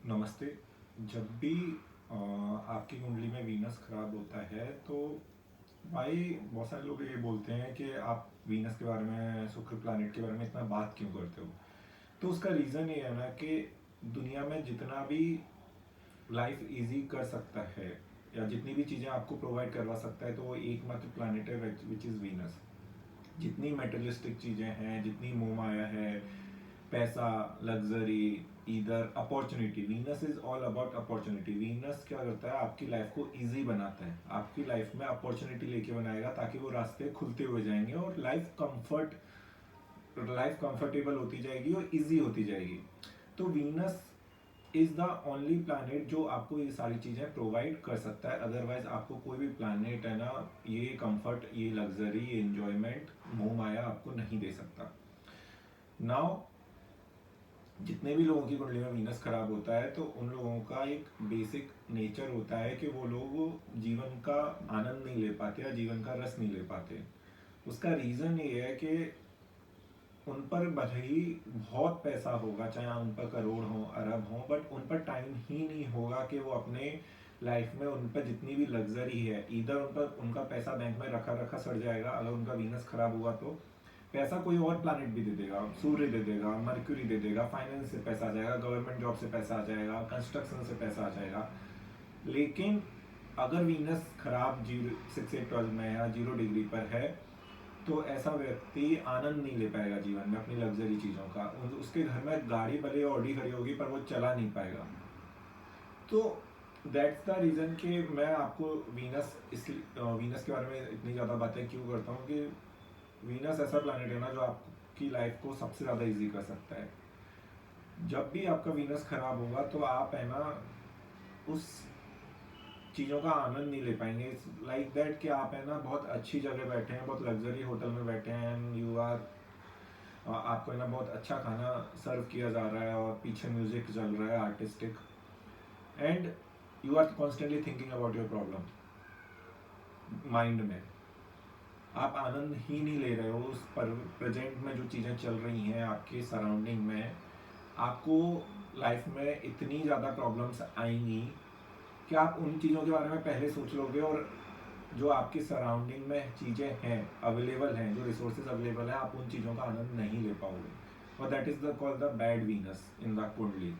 नमस्ते। जब भी आपकी कुंडली में वीनस खराब होता है तो भाई बहुत सारे लोग ये बोलते हैं कि आप वीनस के बारे में, शुक्र प्लैनेट के बारे में इतना बात क्यों करते हो। तो उसका रीज़न ये है ना कि दुनिया में जितना भी लाइफ इजी कर सकता है या जितनी भी चीज़ें आपको प्रोवाइड करवा सकता है तो वो एकमात्र प्लैनेट है विच इज़ वीनस। जितनी मेटेरियलिस्टिक चीज़ें हैं, जितनी मोह माया है, पैसा, लग्जरी, इधर opportunity, Venus is all about opportunity. Venus क्या करता है, आपकी लाइफ को इजी बनाता है, आपकी लाइफ में अपॉर्चुनिटी लेके बनाएगा ताकि वो रास्ते खुलते हुए जाएंगे और लाइफ कंफर्टेबल होती जाएगी और इजी होती जाएगी। तो Venus is the only planet जो आपको ये सारी चीज़ें प्रोवाइड कर सकता है। अदरवाइज आपको कोई भी प्लैनेट है ना, ये कंफर्ट, ये लग्जरी, ये इंजॉयमेंट, मोह माया आपको नहीं दे सकता। नाउ जितने भी लोगों की कुंडली में वीनस खराब होता है तो उन लोगों का एक बेसिक नेचर होता है कि वो लोग जीवन का आनंद नहीं ले पाते या जीवन का रस नहीं ले पाते। उसका रीज़न ये है कि उन पर भले ही बहुत पैसा होगा, चाहे उन पर करोड़ हो, अरब हो, बट उन पर टाइम ही नहीं होगा कि वो अपने लाइफ में उन पर जितनी भी लग्जरी है, इधर उन पर उनका पैसा बैंक में रखा रखा सड़ जाएगा। अगर उनका वीनस खराब हुआ तो पैसा कोई और प्लानिट भी दे देगा, सूर्य दे देगा, मरक्यूरी दे देगा, फाइनेंस से पैसा आ जाएगा, गवर्नमेंट जॉब से पैसा आ जाएगा, कंस्ट्रक्शन से पैसा आ जाएगा। लेकिन अगर वीनस खराब 6 8 12 में या 0 डिग्री पर है तो ऐसा व्यक्ति आनंद नहीं ले पाएगा जीवन में अपनी लग्जरी चीज़ों का। उसके घर में गाड़ी भले ऑडी खड़ी होगी पर वो चला नहीं पाएगा। तो दैट्स द रीज़न कि मैं आपको वीनस के बारे में इतनी ज़्यादा बातें क्यों करता हूँ कि वीनस ऐसा प्लैनेट है ना जो आपकी लाइफ को सबसे ज़्यादा इजी कर सकता है। जब भी आपका वीनस खराब होगा तो आप है ना उस चीज़ों का आनंद नहीं ले पाएंगे। इट्स लाइक दैट कि आप है ना बहुत अच्छी जगह बैठे हैं, बहुत लग्जरी होटल में बैठे हैं एंड यू आर, आपको है ना बहुत अच्छा खाना सर्व किया जा रहा है और पीछे म्यूजिक चल रहा है artistic, and you are constantly thinking about your problem mind में। आप आनंद ही नहीं ले रहे हो उस पर प्रेजेंट में जो चीज़ें चल रही हैं आपके सराउंडिंग में। आपको लाइफ में इतनी ज़्यादा प्रॉब्लम्स आएंगी कि आप उन चीज़ों के बारे में पहले सोच लोगे और जो आपके सराउंडिंग में चीज़ें हैं, अवेलेबल हैं, जो रिसोर्सेज अवेलेबल हैं, आप उन चीज़ों का आनंद नहीं ले पाओगे। और that is the called the bad Venus in the कुंडली।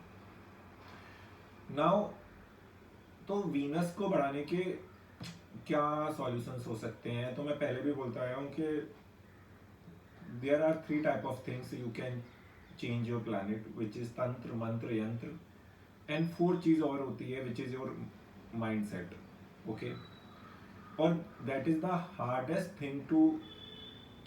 नाउ तो वीनस को बढ़ाने के क्या सॉल्यूशंस हो सकते हैं, तो मैं पहले भी बोलता आया हूँ कि there are 3 type of things you can change your planet, which is तंत्र, मंत्र, यंत्र, एंड 4 चीज़ और होती है which is your mindset. Okay, और that is the hardest thing to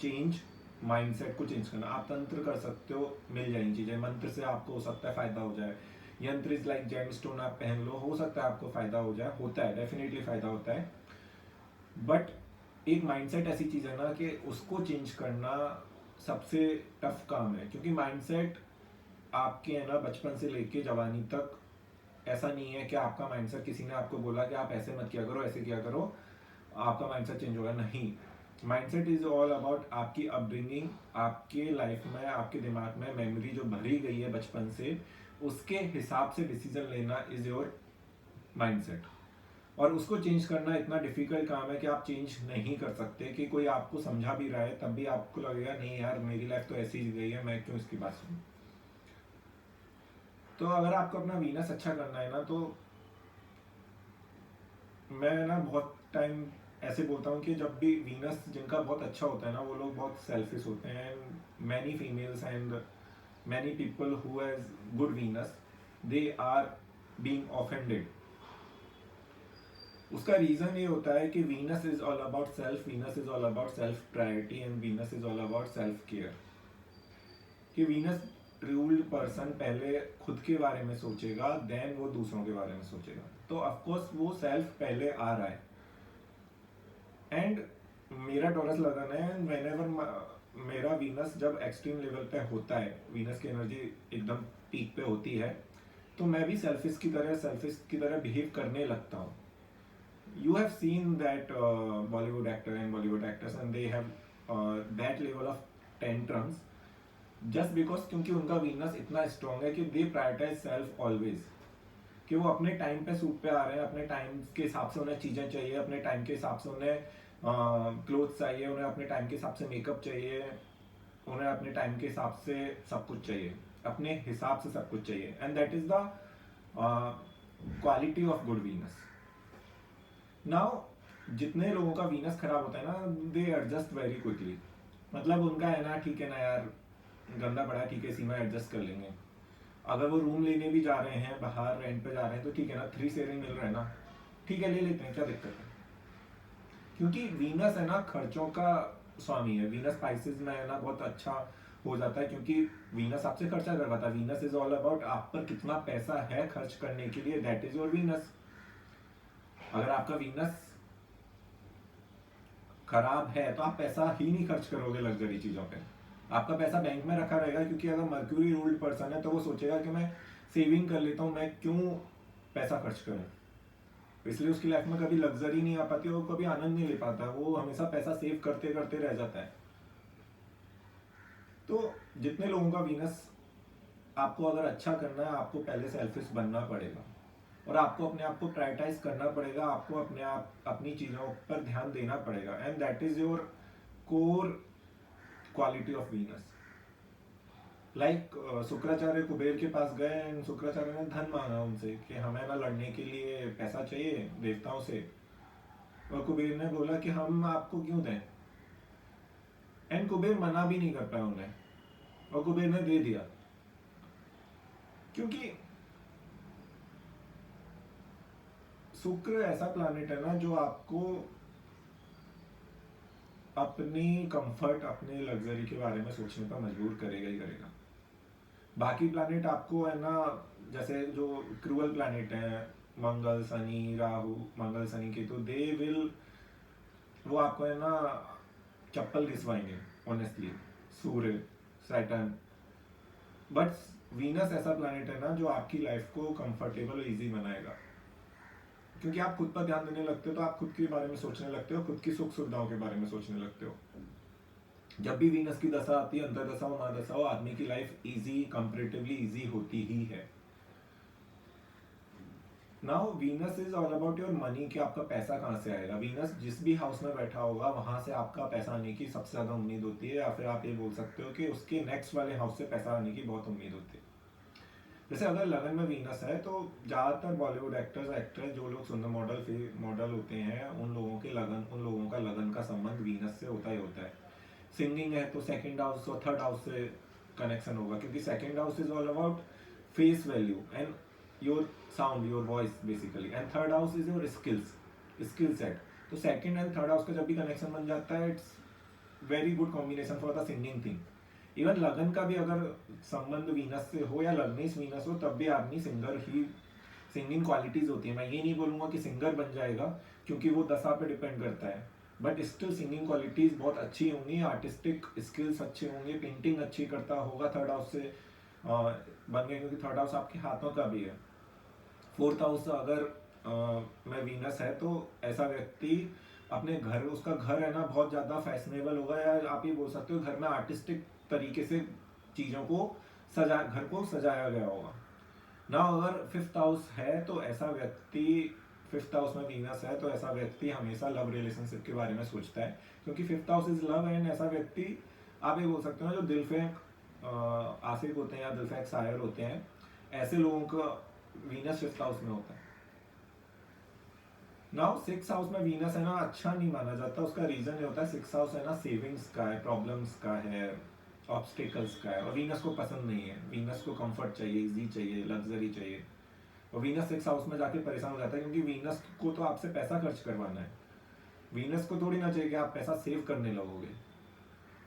change. Mindset को चेंज करना, आप तंत्र कर सकते हो, मिल जाएंगी चीजें। मंत्र से आपको हो सकता है फायदा हो जाए। यंत्र इज लाइक जेम स्टोन, आप पहन लो, हो सकता है आपको फायदा हो जाए, होता है, डेफिनेटली फायदा होता है। बट एक माइंडसेट ऐसी चीज है ना कि उसको चेंज करना सबसे टफ काम है, क्योंकि माइंडसेट आपके है ना बचपन से लेके जवानी तक ऐसा नहीं है कि आपका माइंडसेट किसी ने आपको बोला कि आप ऐसे मत किया करो, ऐसे किया करो, आपका माइंडसेट चेंज होगा। नहीं, माइंडसेट इज ऑल अबाउट आपकी अपब्रिंगिंग, आपके लाइफ में, आपके दिमाग में मेमोरी जो भरी गई है बचपन से, उसके हिसाब से डिसीजन लेना इज योर माइंडसेट। और उसको चेंज करना इतना डिफिकल्ट काम है कि आप चेंज नहीं कर सकते। कि कोई आपको समझा भी रहा है तब भी आपको लगेगा नहीं यार, मेरी लाइफ तो ऐसी ही गई है, मैं क्यों इसकी बात सुनूं। तो अगर आपको अपना वीनस अच्छा करना है ना, तो मैं ना बहुत टाइम ऐसे बोलता हूँ कि जब भी वीनस जिनका बहुत अच्छा होता है ना, वो लोग बहुत सेल्फिश होते हैं। Many females and many people who has good Venus, they are being offended. उसका रीजन ये होता है कि Venus is all about self, Venus is all about self priority, and Venus is all about self care. कि Venus ruled person पहले खुद के बारे में सोचेगा, देन वो दूसरों के बारे में सोचेगा। तो ऑफकोर्स वो सेल्फ पहले आ रहा है। एंड मेरा टॉरस लगन है, व्हेनेवर मेरा वीनस जब एक्सट्रीम लेवल पे होता है, वीनस की एनर्जी एकदम पीक पे होती है, तो मैं भी सेल्फिश की तरह बिहेव करने लगता हूँ। You have seen that Bollywood actor and Bollywood actors and they have that level of tantrums just because, क्योंकि उनका वीनस इतना स्ट्रॉन्ग है कि दे प्रायोरिटाइज सेल्फ ऑलवेज। कि वो अपने टाइम पे सूट पे आ रहे हैं, अपने टाइम के हिसाब से उन्हें चीज़ें चाहिए, अपने टाइम के हिसाब से उन्हें क्लोथ्स चाहिए, उन्हें अपने टाइम के हिसाब से मेकअप चाहिए, उन्हें अपने टाइम के हिसाब से सब कुछ चाहिए, अपने हिसाब से सब कुछ चाहिए, and that is the quality of good Venus. Now जितने लोगों का वीनस खराब होता है ना, दे एडजस्ट वेरी क्विकली। मतलब उनका है ना, ठीक है ना यार, गंदा पड़ा है, ठीक है, इसी में एडजस्ट कर लेंगे। अगर वो रूम लेने भी जा रहे हैं, बाहर रेंट पे जा रहे हैं, तो ठीक है ना, 3 शेयरिंग मिल रहा है ना, ठीक है ले लेते हैं, क्या दिक्कत है। क्योंकि वीनस है ना खर्चों का स्वामी है। वीनस स्पाइसेस में है ना बहुत अच्छा हो जाता है, क्योंकि वीनस आपसे खर्चा करवाता है। वीनस इज ऑल अबाउट आप पर कितना पैसा है खर्च करने के लिए, दैट इज योर वीनस। अगर आपका वीनस खराब है तो आप पैसा ही नहीं खर्च करोगे लग्जरी चीजों पे, आपका पैसा बैंक में रखा रहेगा। क्योंकि अगर मर्क्यूरी रूल्ड पर्सन है तो वो सोचेगा कि मैं सेविंग कर लेता हूँ, मैं क्यों पैसा खर्च करूँ। इसलिए उसकी लाइफ में कभी लग्जरी नहीं आ पाती, वो कभी आनंद नहीं ले पाता, वो हमेशा पैसा सेव करते करते रह जाता है। तो जितने लोगों का वीनस, आपको अगर अच्छा करना है, आपको पहले सेल्फिश बनना पड़ेगा और आपको अपने आप को प्रायोरिटाइज करना पड़ेगा, आपको अपने आप अपनी चीज़ों पर ध्यान देना पड़ेगा, and that is your core quality of Venus. Like Shukracharya Kuber के पास गए एंड शुक्राचार्य ने धन मांगा उनसे कि हमें ना लड़ने के लिए पैसा चाहिए देवताओं से, और कुबेर ने बोला कि हम आपको क्यों दें, एंड कुबेर मना भी नहीं कर पाया उन्हें, और कुबेर ने दे दिया। क्योंकि शुक्र ऐसा प्लैनेट है ना जो आपको अपनी कंफर्ट, अपने लग्जरी के बारे में सोचने पर मजबूर करेगा ही करेगा। बाकी प्लैनेट आपको है ना, जैसे जो क्रूअल प्लैनेट हैं, मंगल शनि राहु, मंगल शनि केतु, दे विल, वो आपको है ना चप्पल घिसवाएंगे honestly, Surya, Saturn. But Venus ऐसा प्लैनेट है ना जो आपकी लाइफ को कंफर्टेबल और इजी बनाएगा। क्योंकि आप खुद पर ध्यान देने लगते हो तो आप खुद के बारे में सोचने लगते हो, खुद की सुख सुविधाओं के बारे में सोचने लगते हो। जब भी वीनस की दशा आती है, अंतर्दशा हो महादशा हो, आदमी की लाइफ इजी, कंपैरेटिवली इजी होती ही है। Now Venus is all about your money, कि आपका पैसा कहाँ से आएगा। वीनस जिस भी हाउस में बैठा होगा वहां से आपका पैसा आने की सबसे ज्यादा उम्मीद होती है, या फिर आप ये बोल सकते हो कि उसके नेक्स्ट वाले हाउस से पैसा आने की बहुत उम्मीद होती है। जैसे अगर लगन में वीनस है तो ज़्यादातर बॉलीवुड एक्टर्स एक्ट्रेस, जो लोग सुंदर मॉडल होते हैं, उन लोगों का लगन का संबंध वीनस से होता ही होता है। सिंगिंग है तो सेकंड हाउस और थर्ड हाउस से कनेक्शन होगा, क्योंकि second house is all about face value and your sound, your voice basically, and third house is your skill set. तो सेकंड एंड थर्ड हाउस का जब भी कनेक्शन बन जाता है, it's very good combination for the singing thing. Even लगन का भी अगर संबंध वीनस से हो या लग्नेश वीनस हो, तब भी आदमी सिंगर ही, सिंगिंग क्वालिटीज होती है। मैं ये नहीं बोलूंगा कि सिंगर बन जाएगा, क्योंकि वो दशा पे डिपेंड करता है, बट स्टिल सिंगिंग क्वालिटीज बहुत अच्छी होंगी, आर्टिस्टिक स्किल्स अच्छे होंगे, पेंटिंग अच्छी करता होगा, थर्ड हाउस से बन गए, क्योंकि थर्ड हाउस आपके हाथों का भी है। फोर्थ हाउस अगर में वीनस है तो ऐसा व्यक्ति अपने घर, उसका घर है ना बहुत ज़्यादा फैशनेबल होगा, या आप ये बोल सकते हो घर में आर्टिस्टिक तरीके से चीज़ों को घर को सजाया गया होगा ना। अगर फिफ्थ हाउस है तो ऐसा व्यक्ति, फिफ्थ हाउस में वीनस है तो ऐसा व्यक्ति हमेशा लव रिलेशनशिप के बारे में सोचता है, क्योंकि fifth house is love, and ऐसा व्यक्ति आप ये बोल सकते हो जो दिल फेंक आशिक होते हैं या दिल फेंक शायर होते हैं, ऐसे लोगों का वीनस फिफ्थ हाउस में होता है। नाउ सिक्स हाउस में वीनस है ना अच्छा नहीं माना जाता, उसका रीजन ये होता है, सिक्स हाउस है ना सेविंग्स का है, प्रॉब्लम्स का है, ऑब्स्टिकल्स का है, और वीनस को पसंद नहीं है। वीनस को कंफर्ट चाहिए, इजी चाहिए, लग्जरी चाहिए, और वीनस सिक्स हाउस में जाके परेशान हो जाता है, क्योंकि वीनस को तो आपसे पैसा खर्च करवाना है, वीनस को थोड़ी ना चाहिए कि आप पैसा सेव करने लगोगे।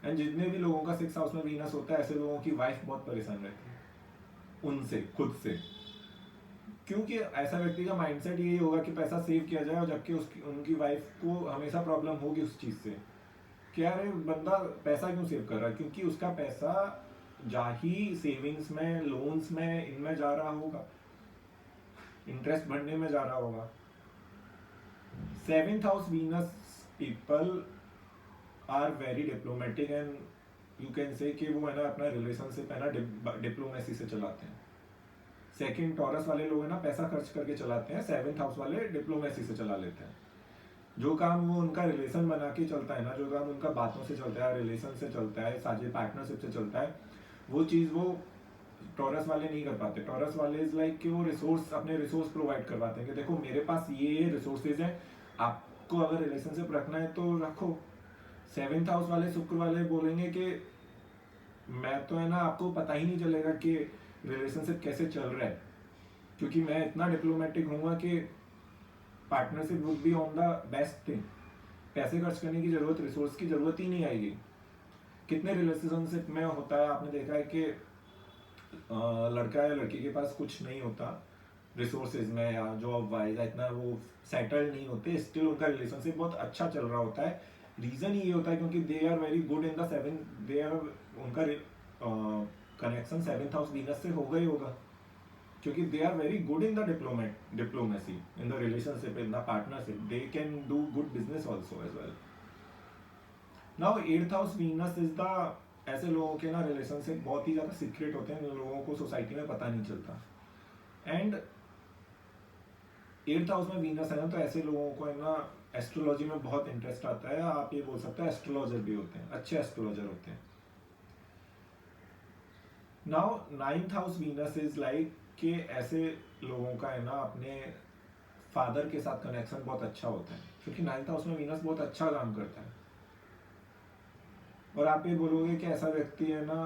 एंड जितने भी लोगों का सिक्स हाउस में वीनस होता है, ऐसे लोगों की वाइफ बहुत परेशान रहती है उनसे, खुद से, क्योंकि ऐसा व्यक्ति का माइंडसेट यही होगा कि पैसा सेव किया जाए, और जबकि उसकी उनकी वाइफ को हमेशा प्रॉब्लम होगी उस चीज़ से कि यार बंदा पैसा क्यों सेव कर रहा है, क्योंकि उसका पैसा जा ही सेविंग्स में, लोन्स में, इनमें जा रहा होगा, इंटरेस्ट भरने में जा रहा होगा। Seventh house Venus people are very diplomatic, and you can say कि वो है ना अपना रिलेशनशिप है ना डिप्लोमेसी से चलाते हैं। सेकंड टॉरस वाले लोग है ना पैसा खर्च करके चलाते हैं, 7th हाउस वाले डिप्लोमेसी से चला लेते हैं। जो काम वो उनका रिलेशन बना के चलता है ना, जो काम उनका बातों से चलता है, रिलेशन से चलता है, साझे पार्टनरशिप से चलता है, वो चीज़ वो टॉरस वाले नहीं कर पाते। टॉरस वाले इज लाइक कि वो रिसोर्स, अपने रिसोर्स प्रोवाइड करवाते हैं कि देखो मेरे पास ये रिसोर्सेज हैं, आपको अगर रिलेशनशिप रखना है तो रखो। 7th हाउस वाले, शुक्र वाले बोलेंगे कि मैं तो है ना, आपको पता ही नहीं चलेगा कि रिलेशनशिप कैसे चल रहा है, क्योंकि मैं इतना डिप्लोमेटिक हूँ कि partnership would be on the best thing. पैसे खर्च करने की जरूरत, रिसोर्स की जरूरत ही नहीं आएगी। कितने रिलेशनशिप में होता है, आपने देखा है कि लड़का या लड़की के पास कुछ नहीं होता रिसोर्सेज में या जॉब वाइज, इतना वो सेटल्ड नहीं होते, स्टिल उनका रिलेशनशिप बहुत अच्छा चल रहा होता है। रीजन ये होता है क्योंकि they are very good in the 7, they are, उनका कनेक्शन 7th हाउस वीनस से होगा ही होगा, क्योंकि they are very good in the diplomacy, in the relationship, in the partnership, they can do good business also as well. Now 8th house Venus is the, ऐसे लोगों के ना relationship बहुत ही ज्यादा सीक्रेट होते हैं, लोगों को सोसाइटी में पता नहीं चलता। एंड 8th हाउस में वीनस है ना, तो ऐसे लोगों को है ना एस्ट्रोलॉजी में बहुत इंटरेस्ट आता है, आप ये बोल सकते हैं एस्ट्रोलॉजर भी होते हैं, अच्छे एस्ट्रोलॉजर होते हैं। Now 9th house Venus is like कि ऐसे लोगों का है ना अपने फादर के साथ कनेक्शन बहुत अच्छा होता है, क्योंकि 9th हाउस में वीनस बहुत अच्छा काम करता है। और आप ये बोलोगे कि ऐसा व्यक्ति है ना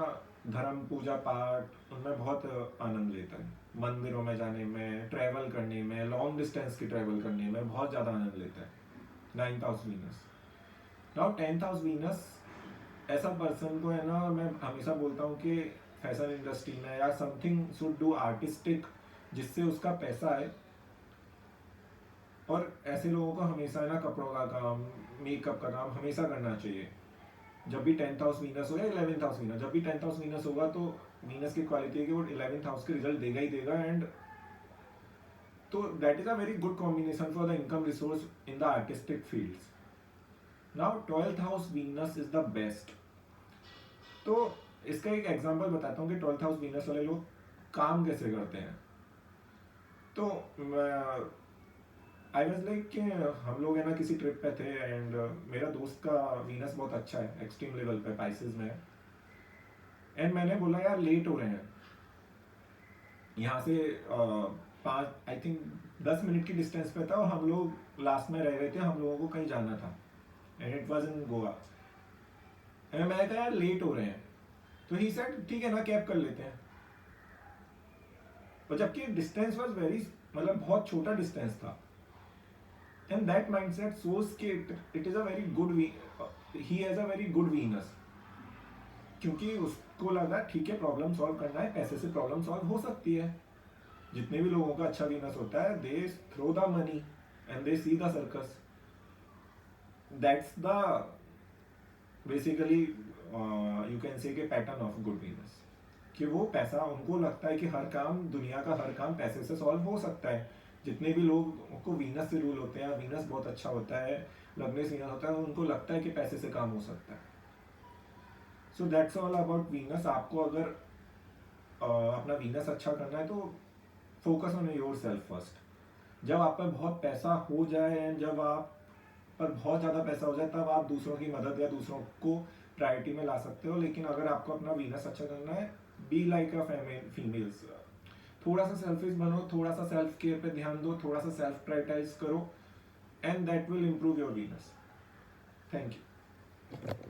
धर्म, पूजा पाठ उनमें बहुत आनंद लेता है, मंदिरों में जाने में, ट्रैवल करने में, लॉन्ग डिस्टेंस की ट्रैवल करने में बहुत ज़्यादा आनंद लेता है 9th house Venus. Now 10th house Venus, ऐसा पर्सन को है ना, मैं हमेशा बोलता हूँ कि फैशन इंडस्ट्री में या समथिंग शुड डू आर्टिस्टिक, जिससे उसका पैसा है। और ऐसे लोगों को हमेशा है ना कपड़ों का काम, मेकअप का काम हमेशा करना चाहिए। जब भी 10th हाउस वीनस हो या 11th हाउस वीनस, जब भी 10th हाउस वीनस होगा तो वीनस की क्वालिटी है कि वो 11th हाउस के रिजल्ट देगा ही देगा। एंड तो that is a very good combination for the income resource in the artistic fields. Now 12th house Venus is the best. तो इसका एक एग्जांपल बताता हूँ कि 12th हाउस वीनस वाले लोग काम कैसे करते हैं। तो आई वॉज लाइक कि हम लोग है ना किसी ट्रिप पे थे, एंड मेरा दोस्त का वीनस बहुत अच्छा है, एक्सट्रीम लेवल पे पाइसेस में। एंड मैंने बोला यार लेट हो रहे हैं, यहाँ से 5 आई थिंक 10 मिनट की डिस्टेंस पे था, और हम लोग लास्ट में रह गए थे, हम लोगों को कहीं जाना था, and it was in Goa. And मैंने कहा यार लेट हो रहे हैं, तो ही सेड ठीक है ना कैब कर लेते हैं। और जबकि डिस्टेंस वाज वेरी, मतलब बहुत छोटा डिस्टेंस था। एंड दैट माइंडसेट सोच के it is a very good, he has a very good Venus, क्योंकि उसको लगा ठीक है प्रॉब्लम सॉल्व करना है, पैसे से प्रॉब्लम सॉल्व हो सकती है। जितने भी लोगों का अच्छा वीनस होता है, they throw the money and they see the circus. That's the basically you can say pattern of good Venus, कि वो पैसा, उनको लगता है कि हर काम, दुनिया का हर काम पैसे से सॉल्व हो सकता है। जितने भी लोग को वीनस से रूल होते हैं, वीनस बहुत अच्छा होता है, लग्नेस वीनस होता है, उनको लगता है कि पैसे से काम हो सकता है। So that's all about Venus. आपको अगर अपना वीनस अच्छा करना है तो focus on your self first. जब आप पर बहुत पैसा हो जाए, एंड जब आप पर बहुत ज़्यादा पैसा हो जाए, तब आप दूसरों की मदद या दूसरों को प्रायोरिटी में ला सकते हो। लेकिन अगर आपको अपना वीनस अच्छा करना है, बी लाइक अ फीमेल्स, थोड़ा सा सेल्फिश बनो, थोड़ा सा सेल्फ केयर पे ध्यान दो, थोड़ा सा सेल्फ प्रायोरिटाइज करो, and that will improve your Venus. Thank you.